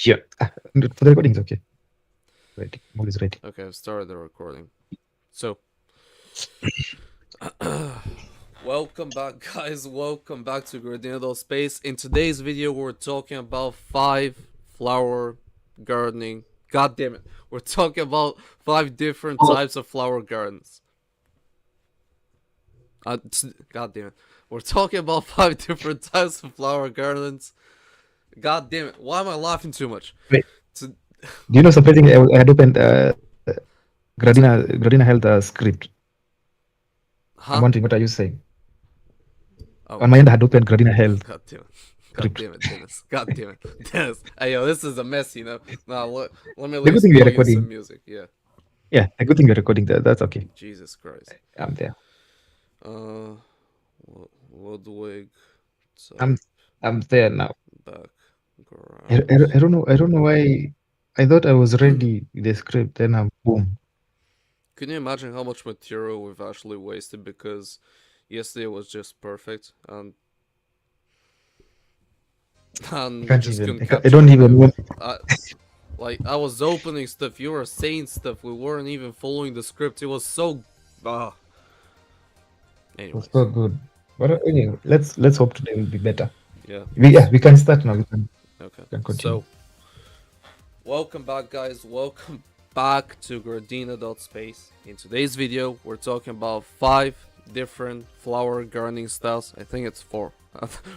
Yeah. For the recording, it's okay. Ready. I'm always ready. Okay, I've started the recording. So, welcome back, guys. Welcome back to Gradinado Space. In today's video, we're talking about 5 flower gardening. God damn it. We're talking about 5 different Oh, types of flower gardens. God damn it. We're talking about 5 different types of flower gardens. God damn it. Why am I laughing too much? wait. To, Do you know surprisingly, I had opened to, Gradina held a script. I'm huh? wondering, what are you saying? Oh, On my end, I had opened Gradina held God damn it. God script. damn it, Dennis. God damn it. Dennis. Hey, yo, this is a mess, you know? Now, let me at The good least thing we are plug in some recording. music. Yeah. Yeah, the good thing we're recording that. That's okay. Jesus Christ. I'm there. Uh, Ludwig I'm type I'm there now. background. I don't know. I don't know why. I thought I was ready with the script. Then I'm boom. Can you imagine how much material we've actually wasted because yesterday was just perfect I and we can't just even. couldn't I capture don't any even of know. it. I was opening stuff, you were saying stuff, we weren't even following the script. It was so ah. It was Anyways, so good. But anyway, let's hope today will be better. yeah. We can start now. Okay. We can continue. So, welcome back, guys. Welcome back to Gardena.space. In today's video, we're talking about 5 different flower gardening styles. I think it's 4.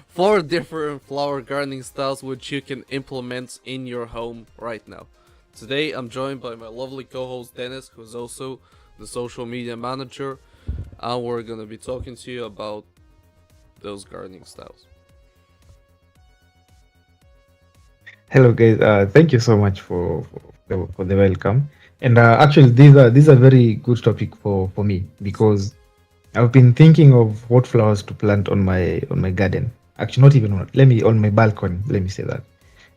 4 different flower gardening styles which you can implement in your home right now. Today, I'm joined by my lovely co-host Dennis, who's also the social media manager, and we're gonna be talking to you about those gardening styles. Hello, guys. Thank you so much for the welcome. And actually, these are very good topic for me because I've been thinking of what flowers to plant on my garden. Actually, not even on my balcony. Let me say that.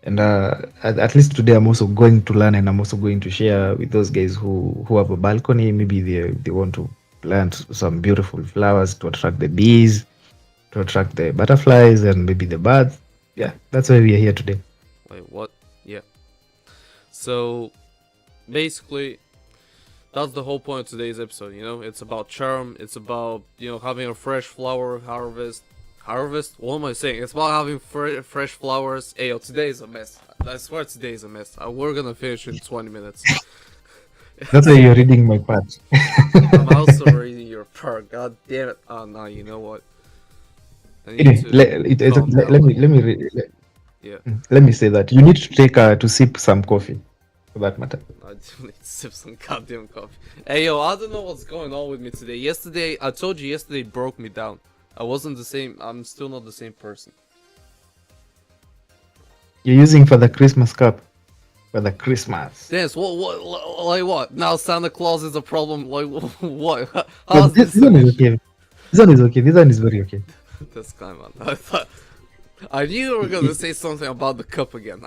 And at least today, I'm also going to learn, and I'm also going to share with those guys who have a balcony. Maybe they want to plant some beautiful flowers to attract the bees, to attract the butterflies, and maybe the birds. Yeah, that's why we are here today. Wait, what? Yeah. So basically, that's the whole point of today's episode. You know, it's about charm. It's about having a fresh flower harvest. Harvest? What am I saying? It's about having fresh flowers. Hey, yo, today is a mess. I swear today is a mess. We're gonna finish in 20 minutes. That's why you're reading my part. I'm also reading your part. God damn it. Oh no, you know what? I need Anyway, to calm down a little. Yeah. let me say that you need to take to sip some coffee, for that matter. I do need to sip some goddamn coffee. Hey yo, I don't know what's going on with me today. Yesterday, I told you yesterday broke me down. I wasn't the same. I'm still not the same person. You're using for the Christmas cup, for the Christmas. Yes. Like what? Now Santa Claus is a problem. Like what? But How's this this an one is issue? okay. This one is okay. This one is very okay. This guy, man. I knew you were gonna say something about the cup again.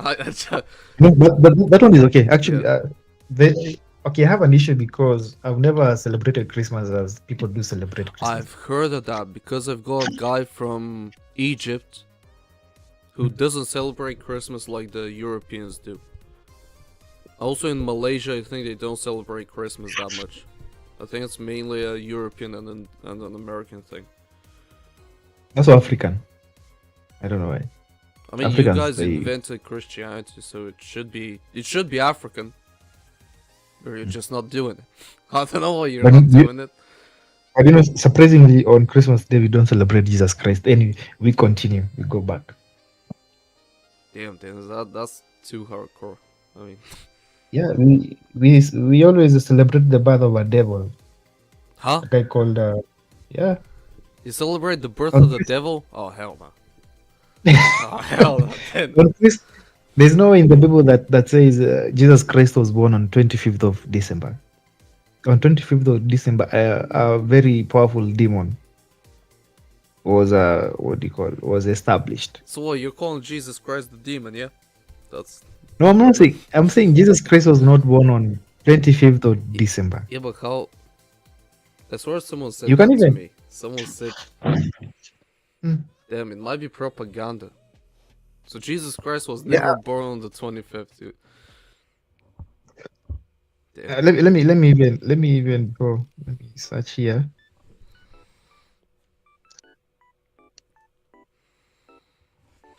No, but that one is okay. Actually, Yeah. okay, I have an issue because I've never celebrated Christmas as people do celebrate Christmas. I've heard of that because I've got a guy from Egypt who doesn't celebrate Christmas like the Europeans do. Also in Malaysia, I think they don't celebrate Christmas that much. I think it's mainly a European and an American thing. Also African. I don't know why. I mean, you Africans, guys invented Christianity, so it should be African, but you're just not doing it. I don't know why you're but not doing it. surprisingly, on Christmas Day we don't celebrate Jesus Christ. Anyway, we continue. We go back. Damn, that's too hardcore. I mean, Yeah, we always celebrate the birth of a devil. huh? A guy called yeah. You celebrate the birth On of the devil? Oh hell no! Oh hell no! Then. on Christ, there's no way in the Bible that says Jesus Christ was born on 25th of December. On 25th of December, a very powerful demon was what do you call was established. So what? You're calling Jesus Christ the demon? Yeah, that's No, I'm not saying. I'm saying Jesus Christ was not born on 25th of December. yeah, but how? I swear someone said You can that to even. me. Someone said, Hmm. "Damn, it might be propaganda." So Jesus Christ was Yeah. never born on the 25th, dude. Damn. Let me even go. Let me search here.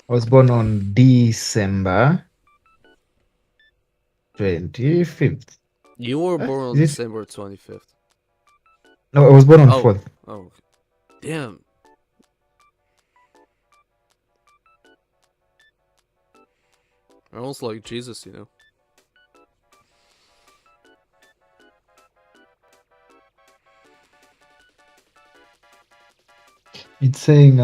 I was born on December 25th. You were born on Is it? December 25th. No, I was born on Oh, 4th. oh, damn. Almost like Jesus, you know. It's saying,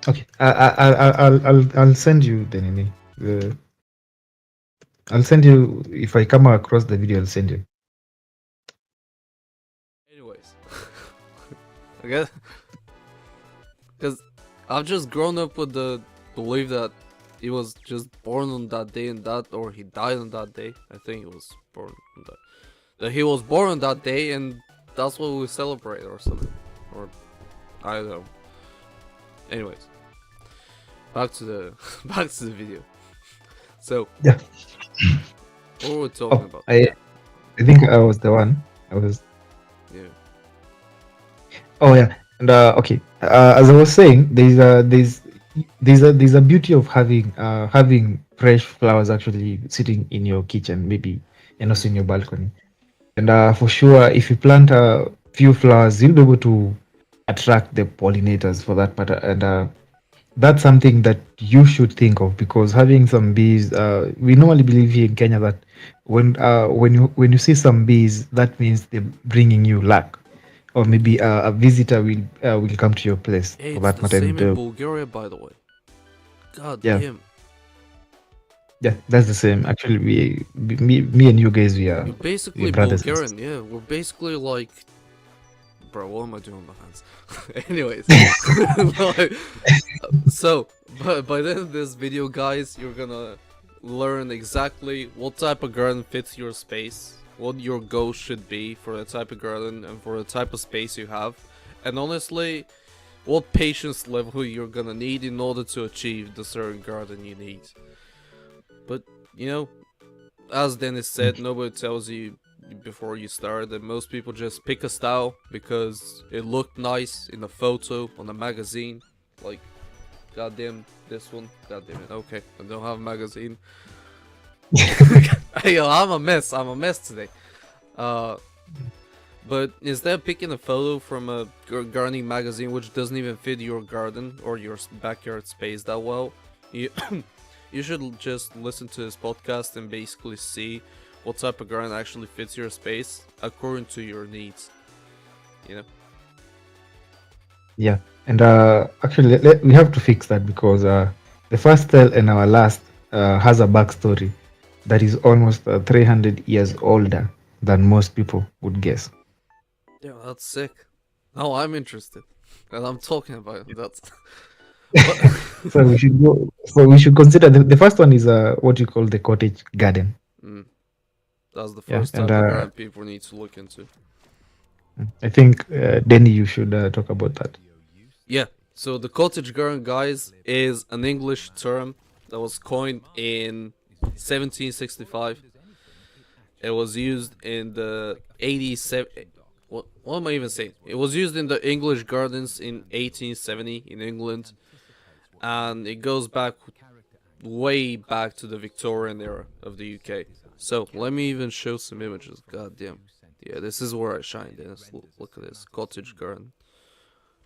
okay. I'll send you the name. I'll send you if I come across the video. I'll send you. Anyways, I guess because I've just grown up with the belief that he was just born on that day and that, or he died on that day. I think he was born on that he was born on that day, and that's what we celebrate or something. Or I don't know. Anyways, back to the back to the video. So Yeah. what were we talking Oh, about? I Yeah, I think I was the one. I was. yeah. Oh yeah. And okay. As I was saying, there's a beauty of having fresh flowers actually sitting in your kitchen, maybe, and Mm. also in your balcony. And for sure, if you plant a few flowers, you'll be able to attract the pollinators for that matter. And that's something that you should think of, because having some bees, we normally believe here in Kenya that when you see some bees, that means they're bringing you luck, or maybe a visitor will come to your place Hey, for it's that the matter. same And in Bulgaria, by the way. God yeah, damn. yeah, that's the same. Actually, me and you guys, You're we're basically brothers and sisters. Bulgarian, yeah. We're basically like, bro. What am I doing with my hands? Anyways, like, so by the end of this video, guys, you're gonna learn exactly what type of garden fits your space, what your goal should be for the type of garden and for the type of space you have, and honestly, what patience level you're gonna need in order to achieve the certain garden you need. But you know, as Dennis said, nobody tells you before you start, and most people just pick a style because it looked nice in a photo on a magazine. Like, goddamn, this one, goddamn it. Okay, I don't have a magazine. Hey, yo, I'm a mess. I'm a mess today. Uh, but instead of picking a photo from a gardening magazine which doesn't even fit your garden or your backyard space that well, you you should just listen to this podcast and basically see what type of garden actually fits your space according to your needs. You know? Yeah, and actually, we have to fix that, because the first tale and our last has a backstory that is almost 300 years older than most people would guess. Yeah, that's sick. Now I'm interested, and I'm talking about it. That's but So we should go. So we should consider the first one is what you call the cottage garden. mm, that's the Yeah, first and type of garden people need to look into. I think Danny, you should talk about that. Yeah. So the cottage garden, guys, is an English term that was coined in 1765. It was used in the 87. What am I even saying? It was used in the English gardens in 1870 in England, and it goes back way back to the Victorian era of the UK. So let me even show some images. God damn. Yeah, this is where I shine. Dennis. Look at this cottage garden.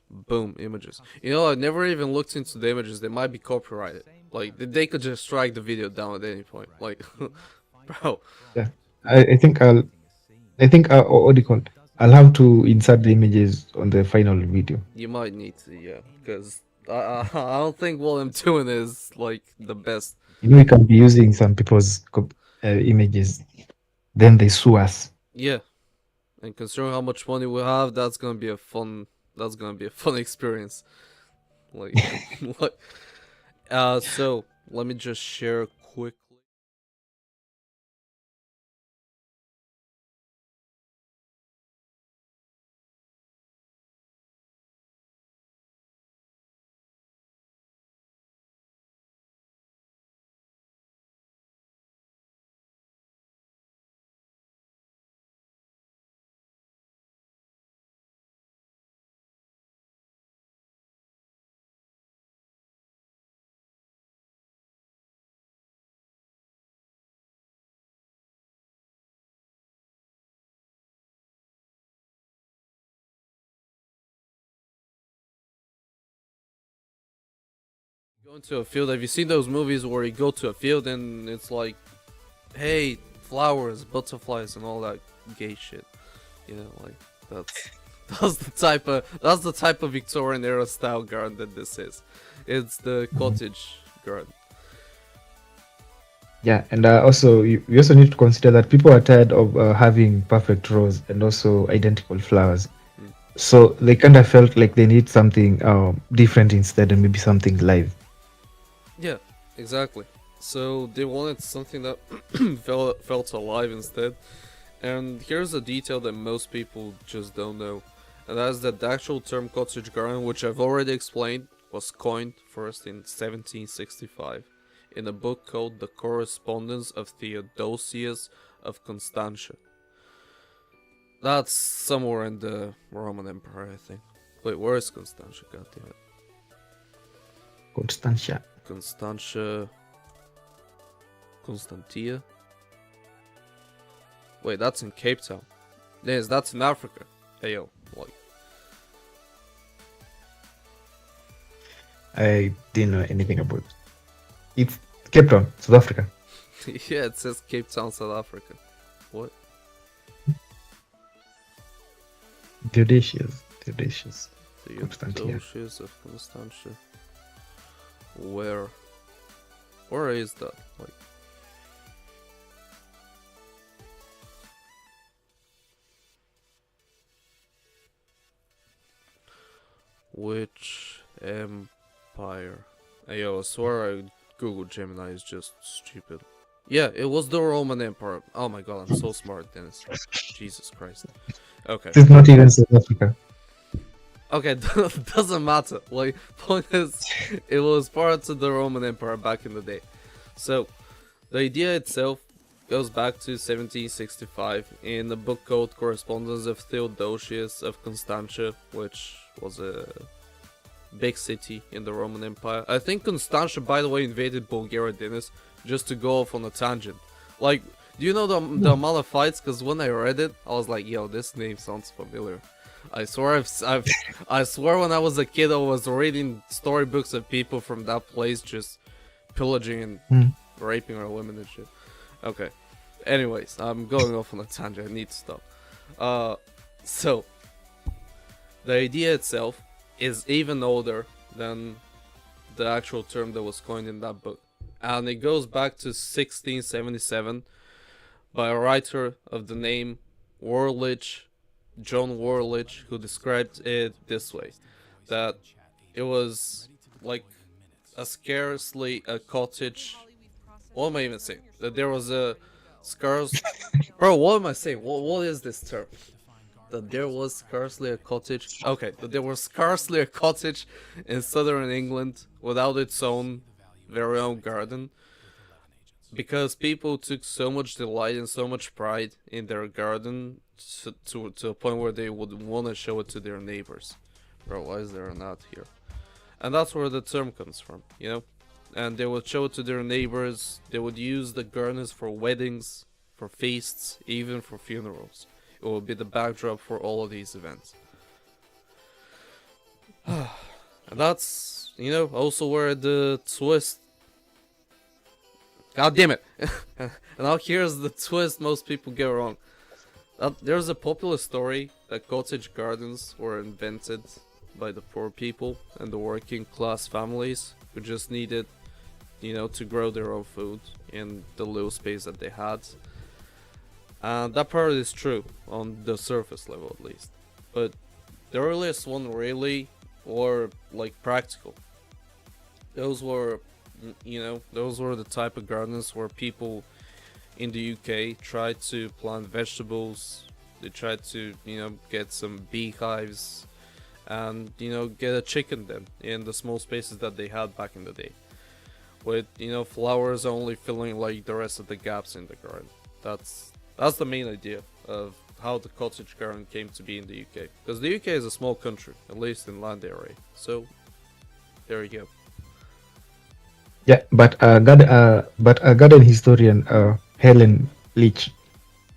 Boom, images. You know, I never even looked into the images. They might be copyrighted. Like, they could just strike the video down at any point. Like, bro, Yeah, I think what do you call it? I'll have to insert the images on the final video. you might need to, yeah, because I don't think what I'm doing is like the best. We can be using some people's images, then they sue us. Yeah, and considering how much money we have, that's gonna be a fun. That's gonna be a fun experience. Like, like, so let me just share quick. Going to a field. Have you seen those movies where you go to a field and it's like, hey, flowers, butterflies, and all that gay shit? You know, like that's that's the type of Victorian era style garden that this is. It's the Mhm. cottage garden. Yeah, and also you also need to consider that people are tired of having perfect rows and also identical flowers. Mm. So they kind of felt like they need something different instead, and maybe something live. Yeah, exactly. So they wanted something that felt alive instead. And here's a detail that most people just don't know, and that is that the actual term cottage garden, which I've already explained, was coined first in 1765 in a book called The Correspondence of Theodosius of Constantia. That's somewhere in the Roman Empire, I think. Wait, where is Constantia? God damn it. Constantia. Constantia. Constantia? Wait, that's in Cape Town. Yes, that's in Africa. Hey yo, like. I didn't know anything about it. It's Cape Town, South Africa. Yeah, it says Cape Town, South Africa. What? Theodosius. Theodosius. Constantia. Theodosius of Constantia. Where? Where is that? Like, which empire? Hey, yo, I swear Google Gemini is just stupid. Yeah, it was the Roman Empire. Oh my god, I'm so smart, Dennis. Jesus Christ. Okay. This is not even South Africa. Okay, doesn't matter. Like, point is, it was part of the Roman Empire back in the day. So, the idea itself goes back to 1765 in a book called Correspondence of Theodosius of Constantia, which was a big city in the Roman Empire. I think Constantia, by the way, invaded Bulgaria, Dennis, just to go off on a tangent. Like, do you know the amount of fights? Because when I read it, I was like, yo, this name sounds familiar. I swear, I swear, when I was a kid, I was reading storybooks of people from that place just pillaging and Mm. raping our women and shit. Okay. Anyways, I'm going off on a tangent. I need to stop. So the idea itself is even older than the actual term that was coined in that book, and it goes back to 1677 by a writer of the name Worlich, John Worlich, who described it this way: that it was like a scarcely a cottage. What am I even saying? That there was a scarce. Bro, what am I saying? What is this term? That there was scarcely a cottage. Okay, that there was scarcely a cottage in southern England without its own very own garden, because people took so much delight and so much pride in their garden to a point where they would want to show it to their neighbors. Bro, why is there an ad here? And that's where the term comes from, you know? And they would show it to their neighbors. They would use the gardens for weddings, for feasts, even for funerals. It would be the backdrop for all of these events. And that's, also where the twist. God damn it! And now here's the twist most people get wrong. There's a popular story that cottage gardens were invented by the poor people and the working class families who just needed, to grow their own food in the little space that they had. And that part is true, on the surface level at least. But the earliest one really were like practical. Those were, those were the type of gardens where people in the UK tried to plant vegetables. They tried to, get some beehives and, get a chicken den in the small spaces that they had back in the day. With, flowers only filling like the rest of the gaps in the garden. That's the main idea of how the cottage garden came to be in the UK. Because the UK is a small country, at least in land area. So, there you go. Yeah, but a garden historian, Helen Leach,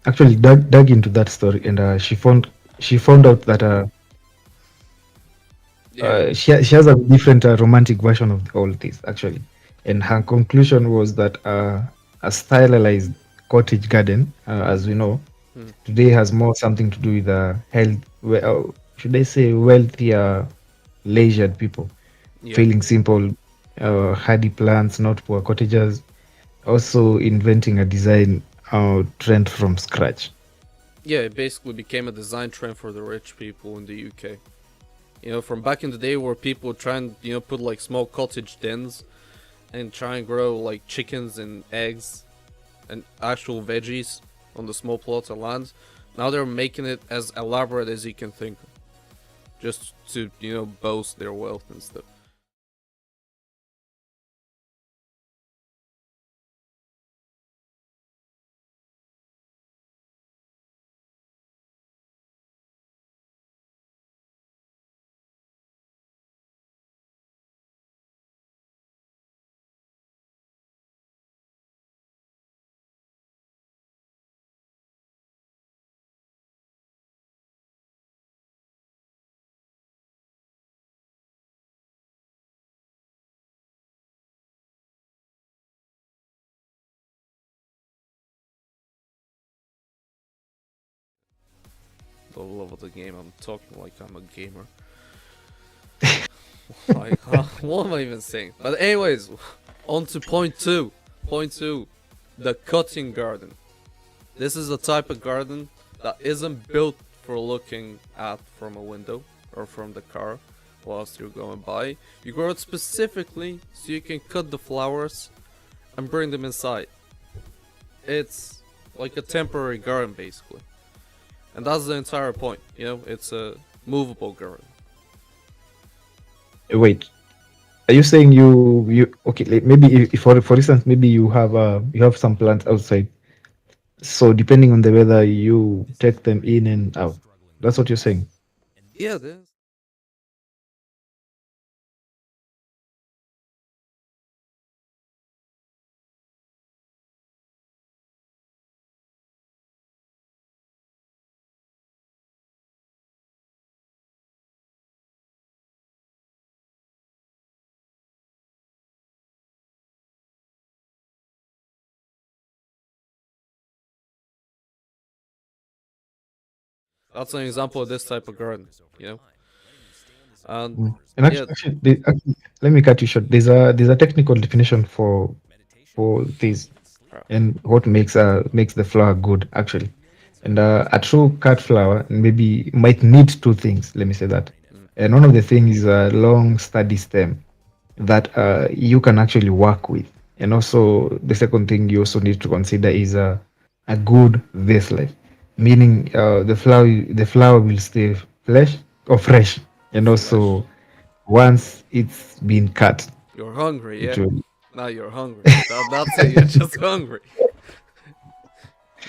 actually dug into that story, and she found out that Yeah. She has a different romantic version of all this actually, and her conclusion was that a stylized cottage garden, as we know, Hmm. today has more something to do with health. Should I say wealthier, leisured people, Yeah. feeling simple, hardy plants, not poor cottagers. Also inventing a design trend from scratch. Yeah, it basically became a design trend for the rich people in the UK. From back in the day where people would try and, put like small cottage dens and try and grow like chickens and eggs and actual veggies on the small plots of land. Now they're making it as elaborate as you can think of, just to, boast their wealth and stuff. The love of the game. I'm talking like I'm a gamer. Like, what am I even saying? But anyways, on to point two. Point two, the cutting garden. This is a type of garden that isn't built for looking at from a window or from the car whilst you're going by. You grow it specifically so you can cut the flowers and bring them inside. It's like a temporary garden basically. And that's the entire point, it's a movable garden. Wait, are you saying you okay? Like maybe if for instance, maybe you have some plants outside. So depending on the weather, you take them in and out. That's what you're saying. Yeah, this. That's an example of this type of garden, you know? And And yeah, actually, let me cut you short. There's a technical definition for this and what makes the flower good actually. And a true cut flower maybe might need two things. Let me say that. mm, And one of the things is a long, sturdy stem that you can actually work with. And also, the second thing you also need to consider is a good vase life, meaning the flower will stay fresh, and flesh. also once it's been cut, You're hungry, it yeah? will. Now you're hungry. That's it, you're just hungry.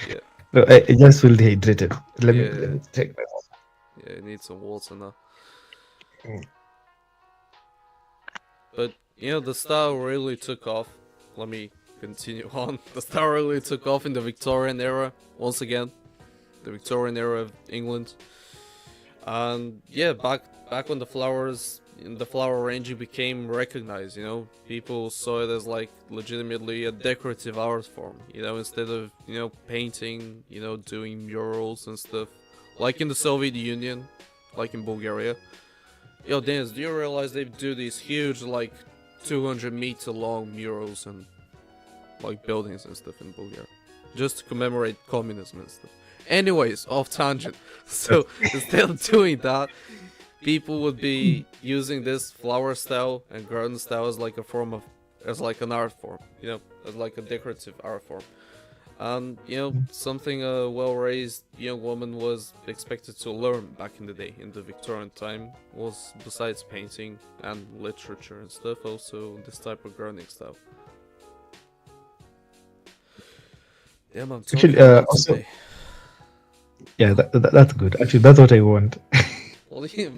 Yeah, No, I just feel dehydrated. Let yeah, me take that. yeah, you need some water now. But, the style really took off. Let me continue on. The style really took off in the Victorian era, once again. The Victorian era of England. And yeah, back when the flower ranging became recognized, people saw it as like legitimately a decorative art form, instead of, painting, doing murals and stuff. Like in the Soviet Union, like in Bulgaria. Yo, Dennis, do you realize they do these huge, like, 200-meter long murals and, like, buildings and stuff in Bulgaria? Just to commemorate communism and stuff. Anyways, off tangent. So, instead of doing that, people would be using this flower style and garden style as like a form of, as like an art form, as like a decorative art form. And, something a well raised young woman was expected to learn back in the day, in the Victorian time, was besides painting and literature and stuff, also this type of gardening style. Damn, I'm Actually, talking a lot also, today. yeah, that's good. Actually, that's what I want. Well, yeah,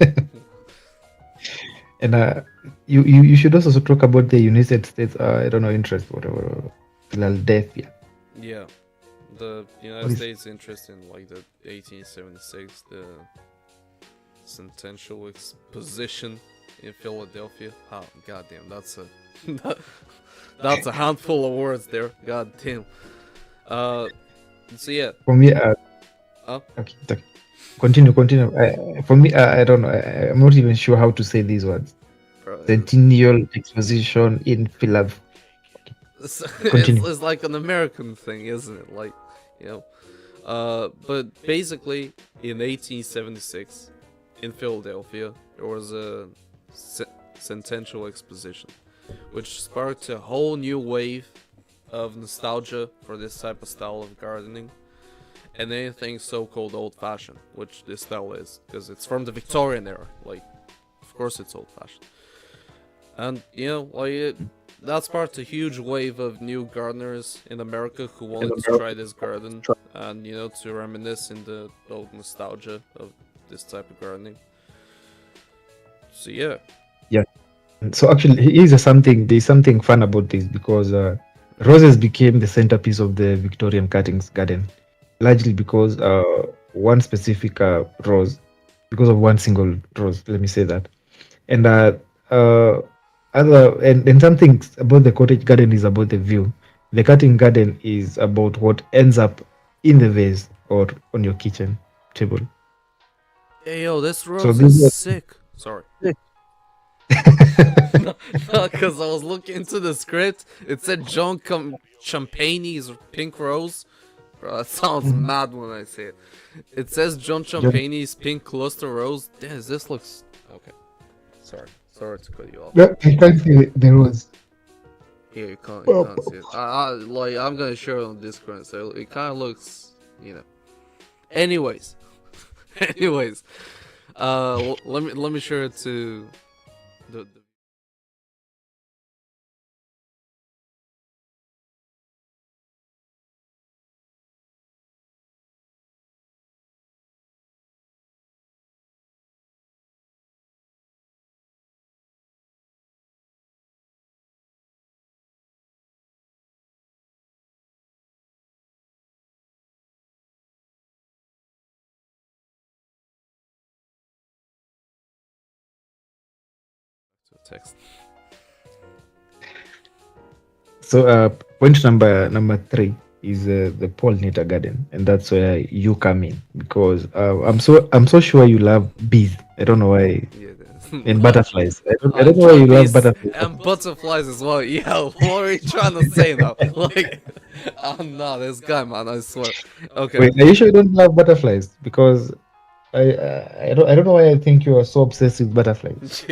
And you should also talk about the United States. I don't know, interest, whatever, Philadelphia. yeah, the What United is States interest in like the 1876, the Centennial Exposition. in Philadelphia. Oh, goddamn, that's a that's a handful of words there. God damn. Uh, so yeah. For me, Uh, okay, okay. Continue. For me, I don't know. I'm not even sure how to say these words. bro, Centennial Exposition in Philadelphia. Continue. it's like an American thing, isn't it? Like, you know. But basically, in 1876, in Philadelphia, there was a centennial exposition, which sparked a whole new wave of nostalgia for this type of style of gardening and anything so-called old-fashioned, which this style is, because it's from the Victorian era. Like, of course, it's old-fashioned. And that's part a huge wave of new gardeners in America who wanted to try this garden and to reminisce in the old nostalgia of this type of gardening. So yeah. Yeah. So actually, there's something fun about this because roses became the centerpiece of the Victorian cuttings garden, largely because one specific rose, because of one single rose. Let me say that, and uh, and something about the cottage garden is about the view. The cutting garden is about what ends up in the vase or on your kitchen table. Hey yo, this So rose this is is sick. Sorry. No, because I was looking into the script. It said John Champagne's pink rose. Bro, that sounds mad when I say it. It says John John, Champagne's pink cluster rose. Damn, this looks okay. Sorry to cut you off. no, I can't see the rose. Yeah, you Oh, can't see it. I'm gonna show it on Discord, so it kind of looks. Anyways, anyways, let me show it to the text. so point number three is the pollinator garden, and that's where you come in because I'm so sure you love bees. I don't know why, Yeah, and butterflies. I I don't know why enjoy you love bees butterflies. and butterflies as well. Yeah, what are you trying to say now? Like, I'm not this guy, man. I swear. Okay. Wait, are you sure you don't love butterflies? Because I don't know why I think you are so obsessed with butterflies.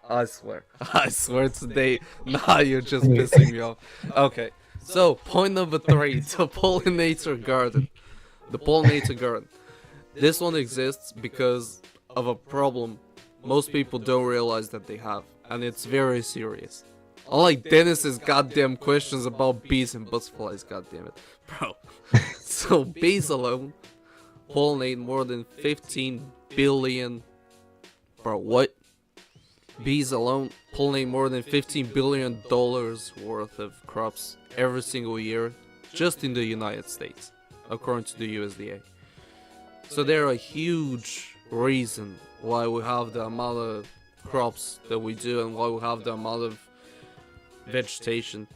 I swear. I swear today, nah, you're just Anyway, pissing me off. Okay, so point number three, the pollinator garden. The pollinator garden. This one exists because of a problem most people don't realize that they have, and it's very serious. Unlike Dennis's goddamn questions about bees and butterflies, goddamn it. Bro. So bees alone pollinate more than 15 billion. Bro, what? Bees alone pollinate more than $15 billion worth of crops every single year just in the United States, according to the USDA. So they're a huge reason why we have the amount of crops that we do and why we have the amount of vegetation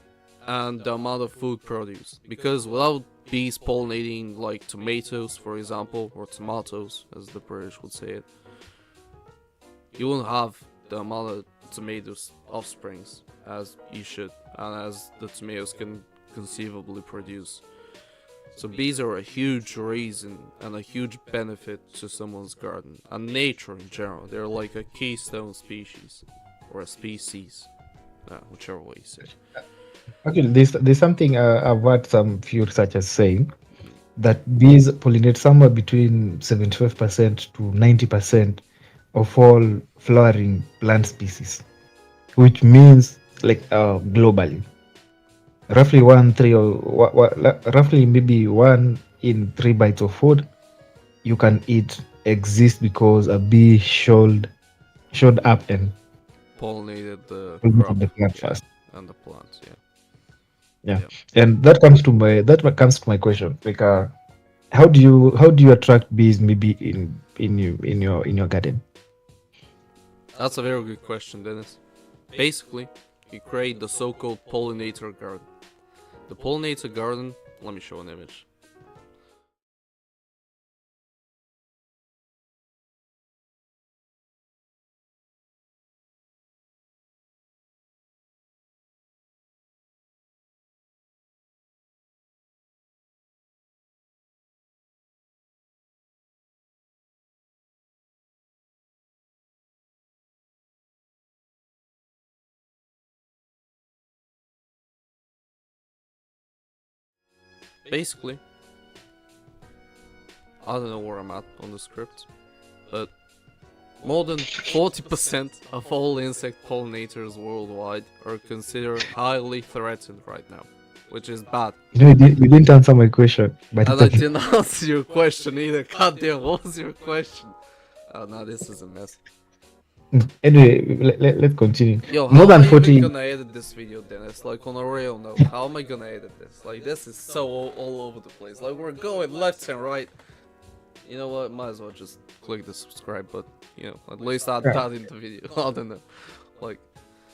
and the amount of food produce. Because without bees pollinating like tomatoes, for example, or tomatoes as the British would say it, you wouldn't have the amount of tomatoes offsprings as you should and as the tomatoes can conceivably produce. So bees are a huge reason and a huge benefit to someone's garden and nature in general. They're like a keystone species or a species, whichever way you say it. actually, there's something I've heard some few researchers saying that bees pollinate somewhere between 75% to 90% of all flowering plant species, which means like globally, roughly roughly maybe 1 in 3 bites of food you can eat exists because a bee showed up and Pollinated the pollinated crop, the plant yeah, first. and the plants, yeah, Yeah, yeah. and that comes to my question. Like, how do you attract bees maybe in your garden? That's a very good question, Dennis. Basically, you create the so-called pollinator garden. The pollinator garden, let me show an image. Basically, I don't know where I'm at on the script, but more than 40% of all insect pollinators worldwide are considered highly threatened right now, which is bad. You didn't answer my question, but And it's I okay. didn't answer your question either. Goddamn, what was your question? Oh no, this is a mess. Anyway, let's continue. Yo, More how am than I even 40. gonna edit this video, Dennis? Like, on a real note, how am I gonna edit this? Like, this is so all over the place. Like, we're going left and right. You know what? Might as well just click the subscribe button. You know, at least add Yeah. that in the video. I don't know. Like,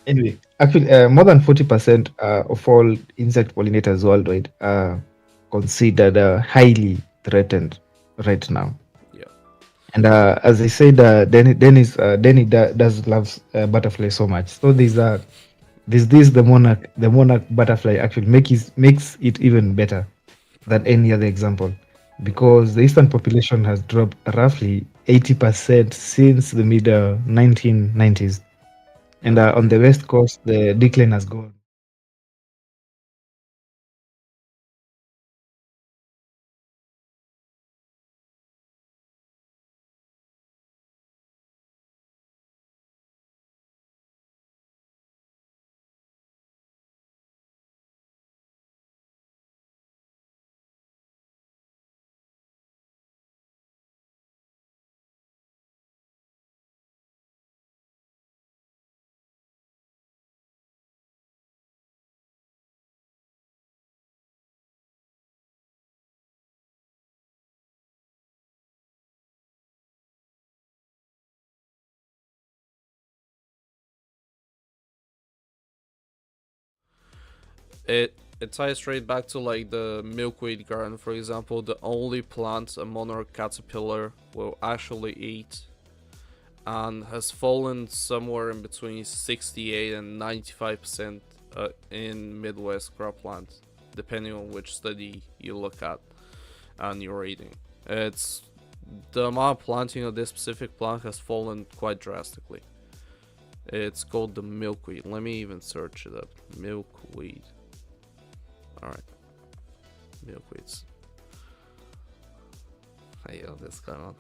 Anyway, actually, more than 40% of all insect pollinators worldwide are considered highly threatened right now. yeah. And as I said, Danny does loves butterflies so much. So there's this the monarch butterfly actually makes it even better than any other example, because the eastern population has dropped roughly 80% since the mid 1990s, and on the west coast the decline has gone. It ties straight back to like the milkweed garden, for example. The only plant a monarch caterpillar will actually eat, and has fallen somewhere in between 68 and 95% in Midwest cropland, depending on which study you look at and you're eating. It's the amount of planting of this specific plant has fallen quite drastically. It's called the milkweed. Let me even search it up. Milkweed. Alright, milkweeds. Hey, yo, this kind of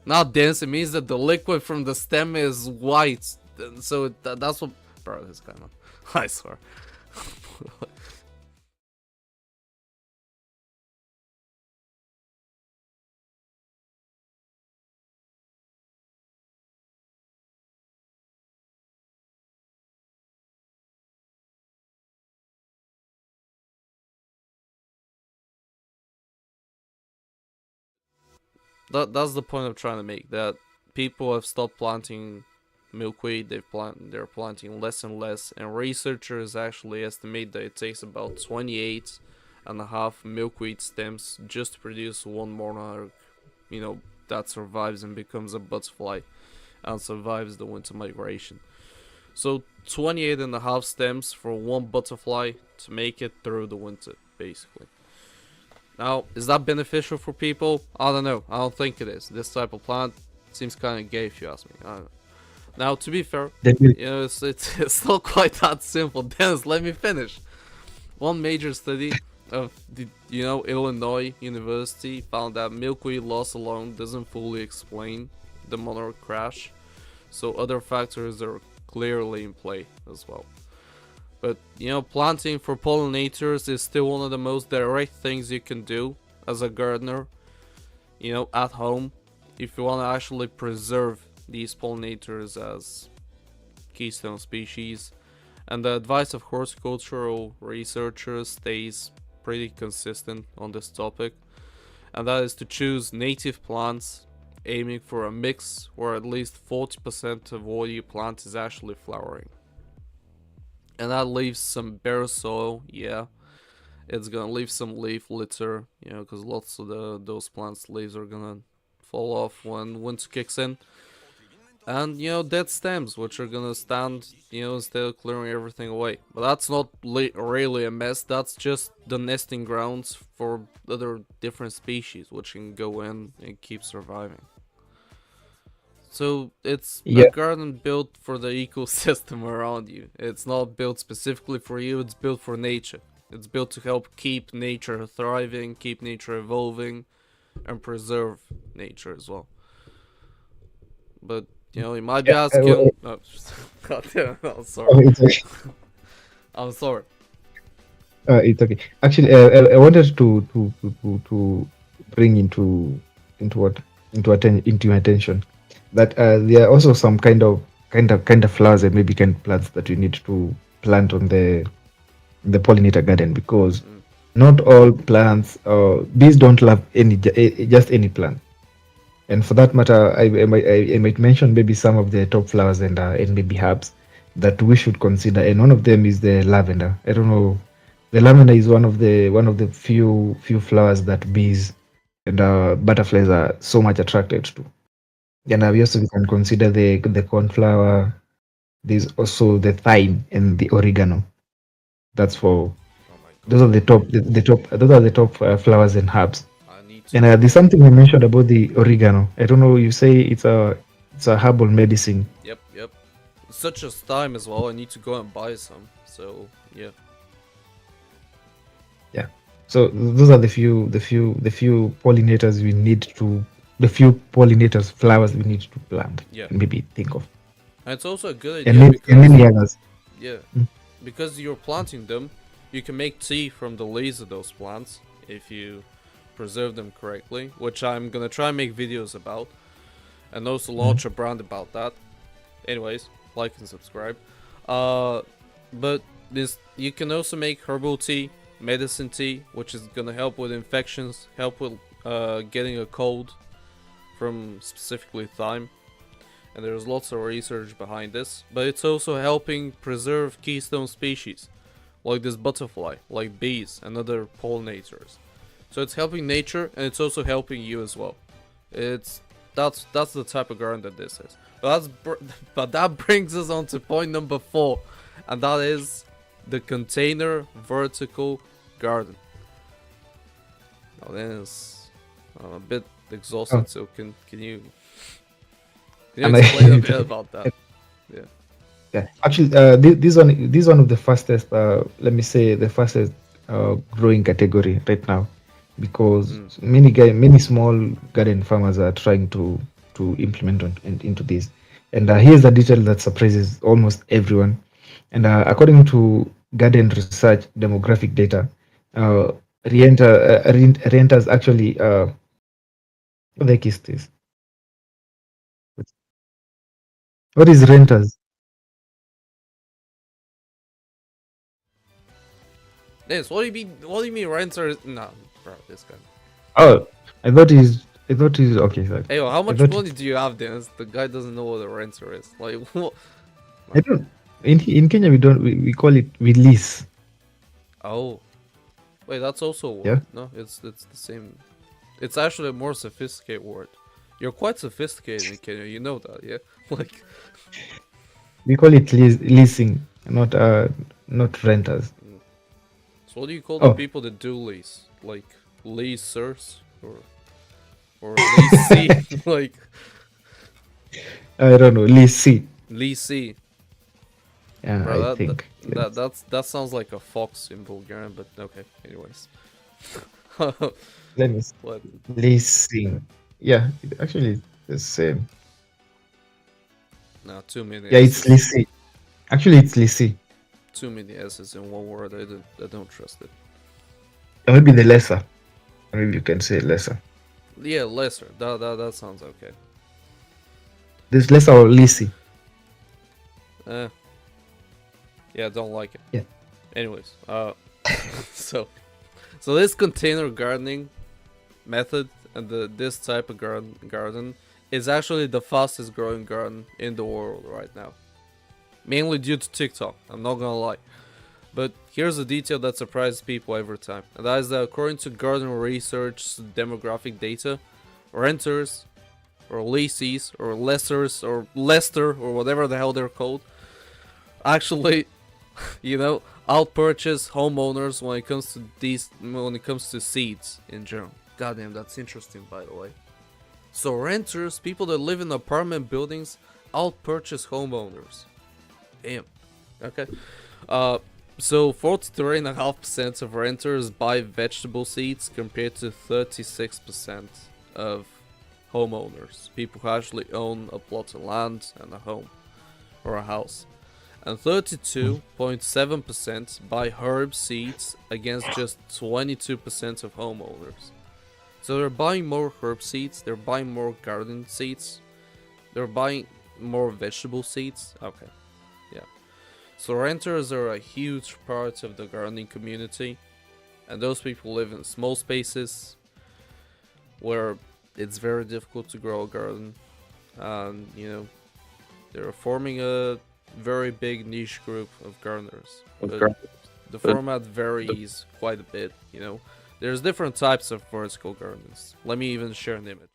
not dense. It means that the liquid from the stem is white, so that's what. Bro, this kind of. I swear. That's the point I'm trying to make. That people have stopped planting milkweed. They're planting less and less, and researchers actually estimate that it takes about 28 and a half milkweed stems just to produce one monarch, you know, that survives and becomes a butterfly and survives the winter migration. So 28 and a half stems for one butterfly to make it through the winter, basically. Now, is that beneficial for people? I don't know. I don't think it is. This type of plant seems kind of gay if you ask me. I don't know. Now, to be fair, Then you know, it's not quite that simple. Dennis, let me finish. One major study of the Illinois University found that milkweed loss alone doesn't fully explain the monarch crash, so other factors are clearly in play as well. But planting for pollinators is still one of the most direct things you can do as a gardener, at home, if you want to actually preserve these pollinators as keystone species. And the advice of horticultural researchers stays pretty consistent on this topic, and that is to choose native plants aiming for a mix where at least 40% of what you plant is actually flowering. And that leaves some bare soil, yeah. It's gonna leave some leaf litter, because lots of those plants' leaves are gonna fall off when winter kicks in. And dead stems, which are gonna stand, instead of clearing everything away. But that's not really a mess. That's just the nesting grounds for other different species, which can go in and keep surviving. So it's a Yeah, garden built for the ecosystem around you. It's not built specifically for you. It's built for nature. It's built to help keep nature thriving, keep nature evolving, and preserve nature as well. But you might be yeah. asking. Oh, God damn, I'm sorry. It's okay. I'm sorry. It's okay. Actually, I wanted to bring into what into my attention that there are also some kind of flowers and maybe kind of plants that we need to plant on the pollinator garden, because Mm, not all plants, bees don't love just any plant. And for that matter, I might mention maybe some of the top flowers and maybe herbs that we should consider. And one of them is the lavender. I don't know, the lavender is one of the few flowers that bees and butterflies are so much attracted to. And we also can consider the cornflower. There's also the thyme and the oregano. That's for oh my those god. are the top those are the top flowers and herbs. I need to And go. there's something you mentioned about the oregano. I don't know. You say it's a herbal medicine. Yep, yep. Such as time as well. I need to go and buy some. So yeah. Yeah. So those are the few pollinators we need to the few pollinators flowers we need to plant Yeah. and maybe think of, And it's also a good and idea because many others. yeah, Mm. because you're planting them, you can make tea from the leaves of those plants if you preserve them correctly, which I'm gonna try and make videos about, and also Mm. launch a brand about that. Anyways, like and subscribe. Uh, but this you can also make herbal tea, medicine tea, which is gonna help with infections, help with getting a cold from specifically thyme. And there's lots of research behind this, but it's also helping preserve keystone species like this butterfly, like bees and other pollinators. So it's helping nature and it's also helping you as well. It's that's the type of garden that this is. But that brings us on to point number 4, and that is the container vertical garden. Now this I'm a bit Oh, exhausted, so can you and explain a it's bit okay. about that? Yeah. Yeah, actually, this one of the fastest, let me say, the fastest growing category right now, because Mm. many small garden farmers are trying to implement into this. And here's a detail that surprises almost everyone. And according to garden research demographic data, uh, renters actually, what the heck is this? What is renters? Yes. What do you mean? What do you mean renter? No, bro, this guy. Oh, I thought he's okay. Sorry. Hey, well, how I much thought money do you have, Dennis? The guy doesn't know what a renter is. Like, what? I don't. In Kenya we call it release. Oh, wait, that's also a Yeah, word. No, it's the same. It's actually a more sophisticated word. You're quite sophisticated in Kenya. You know that, yeah? Like, we call it leasing, not renters. mm. So what do you call the Oh, people that do lease? Like leasers or leasee? Like I don't know, leasing. leasee. Yeah, I Bro, think. Yes. that sounds like a fox in Bulgarian, but okay. Anyways, Let me see. what? Leasing. Yeah, it actually is the same. Nah, too many Yeah, it's s's. leasing. Actually, it's leasing. Too many s's in one word. I don't trust it. Or maybe the lesser. Or maybe you can say lesser. Yeah, lesser. That sounds okay. There's lesser or leasing. Eh, yeah, don't like it. Yeah. Anyways, so this container gardening method and this type of garden It's actually the fastest growing garden in the world right now. Mainly due to TikTok, I'm not gonna lie. But here's a detail that surprises people every time, and that is that according to garden research demographic data, renters, or leases, or lessers, or Lester, or whatever the hell they're called, actually, you know, outpurchase homeowners when it comes to seeds in general. Goddamn, that's interesting, by the way. So renters, people that live in apartment buildings, outpurchase homeowners. Damn. Okay. Uh, so 43.5% of renters buy vegetable seeds compared to 36% of homeowners, people who actually own a plot of land and a home or a house. And 32.7% buy herb seeds against just 22% of homeowners. So they're buying more herb seeds, they're buying more garden seeds, they're buying more vegetable seeds. Okay, yeah. So renters are a huge part of the gardening community, and those people live in small spaces where it's very difficult to grow a garden, and they're forming a very big niche group of gardeners. But the format varies quite a bit. There's different types of vertical gardens. Let me even share an image.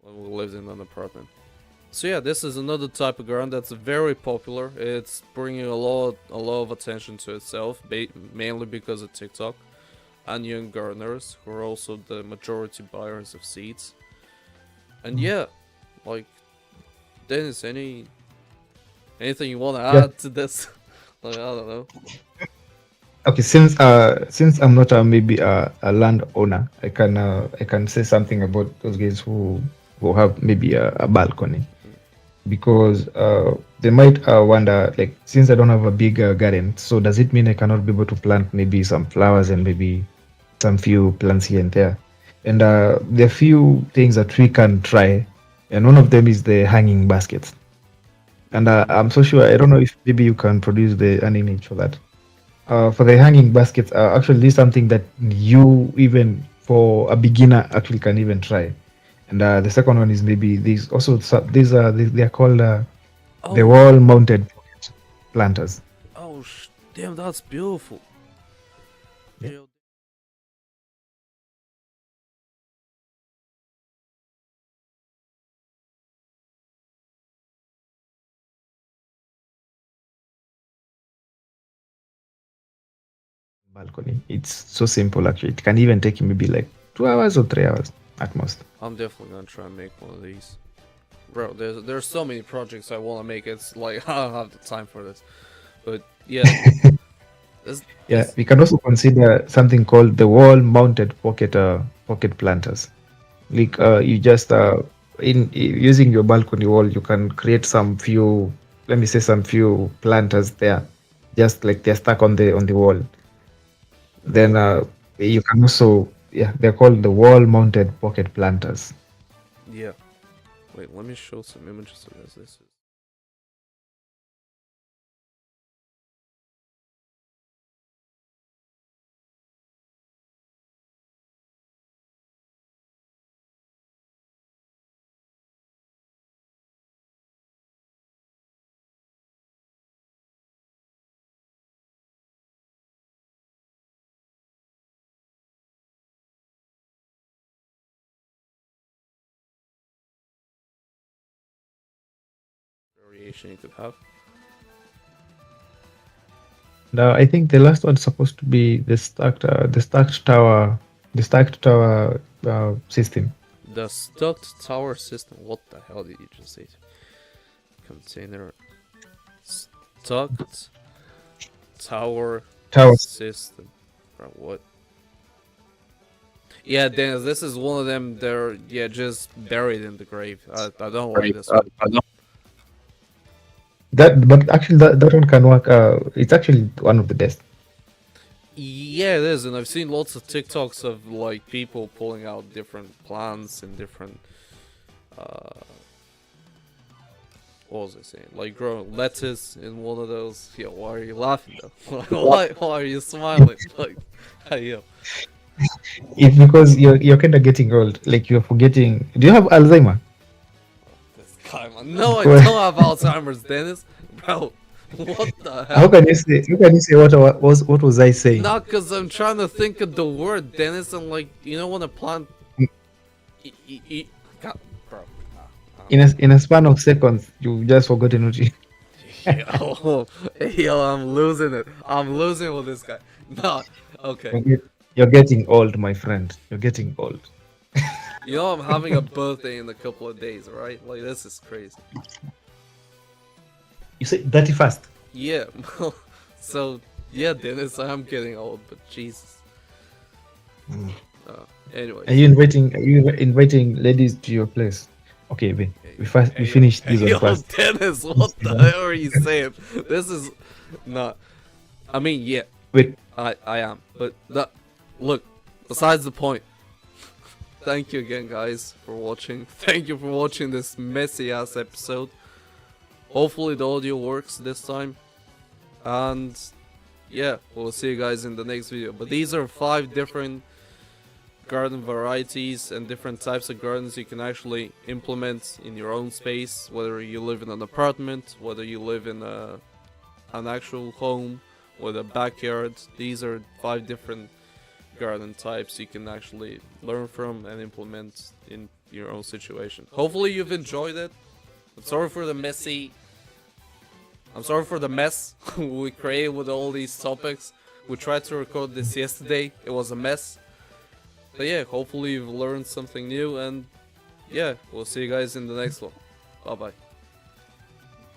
When we lived in an apartment. So yeah, this is another type of garden that's very popular. It's bringing a lot of attention to itself, mainly because of TikTok and young gardeners who are also the majority buyers of seeds. And yeah, like Dennis, anything you want to Yeah. add to this? Like, I don't know. Okay, since I'm not maybe a landowner, I can say something about those guys who have maybe a balcony, because they might wonder, like, since I don't have a big garden, so does it mean I cannot be able to plant maybe some flowers and maybe some few plants here and there? And there are few things that we can try, and one of them is the hanging baskets. And I'm so sure, I don't know if maybe you can produce an image for that. For the hanging baskets, actually, this is something that you, even for a beginner, actually can even try. And the second one is maybe these also, these are they are called the Oh, wall mounted planters. oh, damn, that's beautiful. Yeah. Yeah. Balcony. It's so simple actually. It can even take maybe like 2 hours or 3 hours at most. I'm definitely gonna try and make one of these. Bro, there's so many projects I want to make. It's like I don't have the time for this. But yeah, this, Yeah, this we can also consider something called the wall mounted pocket planters. Like you just using your balcony wall, you can create some few let me say some few planters there, just like they're stuck on the wall. Then Wall. you can also, yeah, they're called the wall-mounted pocket planters. Yeah. Wait, let me show some images of this. This is variation you could have. And I think the last one's supposed to be the stacked tower system. The stucked tower system. What the hell did you just say? Container stucked tower Towers. system. Bro, what? Yeah, Dennis, this is one of them. They're just buried in the grave. I don't like Right. this one. But actually, that one can work. It's actually one of the best. Yeah, it is, and I've seen lots of TikToks of like people pulling out different plants and different. Uh, what was I saying? Like growing lettuce in one of those. Yeah, why are you laughing though? why are you smiling? Like, hey yo, It's because you're kind of getting old. Like you're forgetting. Do you have Alzheimer? this guy, man. No, I don't Well, have Alzheimer's, Dennis. Bro, what the how hell? can you say? How can you say what was I saying? Not cause I'm trying to think of the word, Dennis, and like when a plant. God, bro. In a span of seconds, you just forgotten what you. Yo, yo, I'm losing it. I'm losing with this guy. No, okay. You're getting old, my friend. You're getting old. I'm having a birthday in a couple of days, right? Like, this is crazy. You say dirty fast. Yeah, so, yeah, Dennis, I am getting old, but Jesus. Mm. Uh, Are anyways. you inviting ladies to your place? Okay, wait. We finish this one Yo, first. Dennis, what the hell are you saying? This is not. I mean, yeah, Wait. I am, but look. Besides the point. Thank you again, guys, for watching. Thank you for watching this messy ass episode. Hopefully the audio works this time, and yeah, we'll see you guys in the next video. But these are 5 different garden varieties and different types of gardens you can actually implement in your own space, whether you live in an apartment, whether you live in an actual home with a backyard. These are 5 different garden types you can actually learn from and implement in your own situation. Hopefully you've enjoyed it. I'm sorry for the mess we created with all these topics. We tried to record this yesterday. It was a mess. But yeah, hopefully you've learned something new, and yeah, we'll see you guys in the next one. Bye bye.